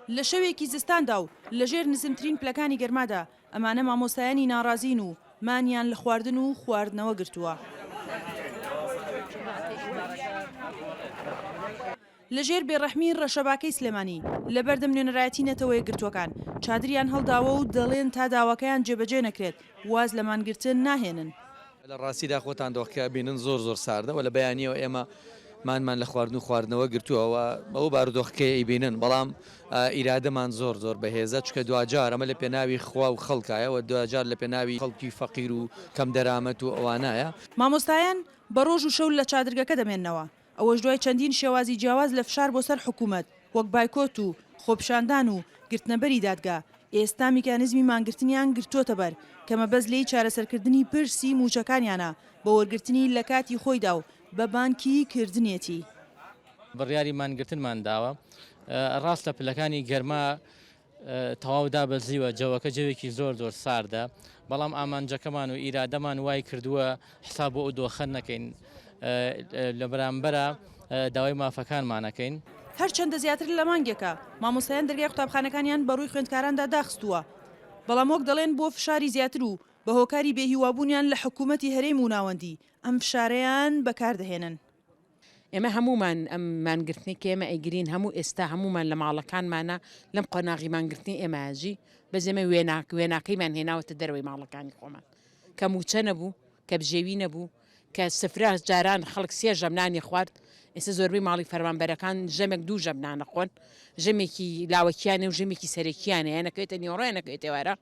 لە شەوێکی زستاندا و لەژێر نزمترین پلەکانی گەرمادا ئەمانە مامۆستایانی ناڕازین و مانیان لە خواردن و خواردنەوە گرتووە. لەژێر بێڕەحمی ڕەشەباکەی سلێمانی لە بەردەم نوێنەرایەتی نەتەوەیە گرتوەکان چادریان هەڵداوە و دەڵێن تا داواکەیان جێبەجێ نەکرێت واز لە مانگرتن ناهێنن. لە ڕاستیدا خۆتان دۆخکە بینن زۆر ساردەوە لە بەیانیەوە ئێمە مانمان لە خواردن و خواردنەوە گرتووەوە ئەو بارودۆخکەی ئەیبینن بەڵام ئیرادەمان زۆر بەهێزە چکە دوجار ئەمە لە پێناوی خوا و خەڵکایەوە دوجار لە پێناوی خەڵکی فەقیر و کەم دەرامەت و ئەوانایە. مامۆستایان بە ڕۆژ و شەو لە چادرگەکە دەمێننەوە ئەوەش دوای چەندین شێوازی جیاواز لە فشار بۆ سەر حکوومەت وەک بایکۆت و خۆپشاندان و گرتنەبەری دادگا ئێستا میکانیزمی مانگرتنیان گرتوۆتە بەر کە مەبەست لێی چارەسەرکردنی پرسی موچەکانیانە بە وەرگرتنی لە کاتی خۆیدا و بە بانکی کردنێتی. بڕیاری مانگرتنمان داوە ڕاست لە پلەکانی گەرما تەواودا بەزیوە جەوەکە جەوێکی زۆر ساردە بەڵام ئامانجەکەمان و ئیرادەمان وای کردووە حساب بۆ ئەو دۆخەن نەکەین لە بەرامبەرە داوای مافەکانمانەکەین. هەرچەندە زیاتر لە مانگێکە مامۆستایان دەرگای قوتابخانەکانیان بەڕووی خوێندکاراندا داخستووە بەڵام وەک دەڵێن بۆ فشاری زیاتر و بە هۆکاری بێهیوابوونیان لە حکوومەتی هەرێم و ناوەندی ئەم فشارەیان بەکاردەهێنن. ئێمە هەمومان ئەم مانگرتنی کە ئێمە ئەیگرین هەموو ئێستا هەمومان لە ماڵەکانمانە لەم قۆناغی مانگرتنی ئێمەژی بەزێمە وێناکەیمان هێناوەتە دەروی ماڵەکانی خۆمان کە موچە نەبوو کە بژێوی نەبوو کە سفراش جاران خەڵک سێ ژەمنانی خوارد ئێستا زۆربەی ماڵی فەرمانبەرەکان ژەمێک دوو ژەمنانە خۆن ژەمێکی لاوەکیانە و ژەمێکی سەرەکیانە نەکەوێتە نیوەڕۆیە نەکەوێتێوارە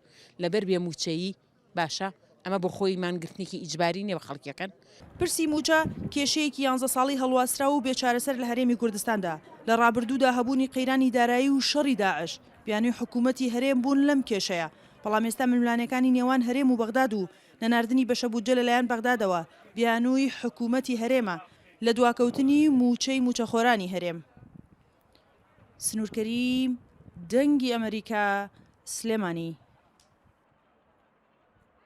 لەبەر بێ موچەیی باشە ئەمە بۆ خۆی مانگرتنێکی ئیجباری نیە بە خەڵکیەکەن. پرسی موچە کێشەیەکی 11 ساڵی هەڵواسرا و بێچارەسەر لە هەرێمی کوردستاندا لە ڕابردوودا هەبوونی قەیرانی دارایی و شەڕی داعش بیانووی حکوومەتی هەرێم بوون لەم کێشەیە بەڵام ئێستا ململانەکانی نێوان هەرێم و بەغداد و نەناردنی بەشەبوجە لەلایەن بەغدادەوە بیانووی حکوومەتی هەرێمە لە دواکەوتنی موچەی موچەخۆرانی هەرێم. سنوورکەریم دەنگی ئەمریکا سلێمانی.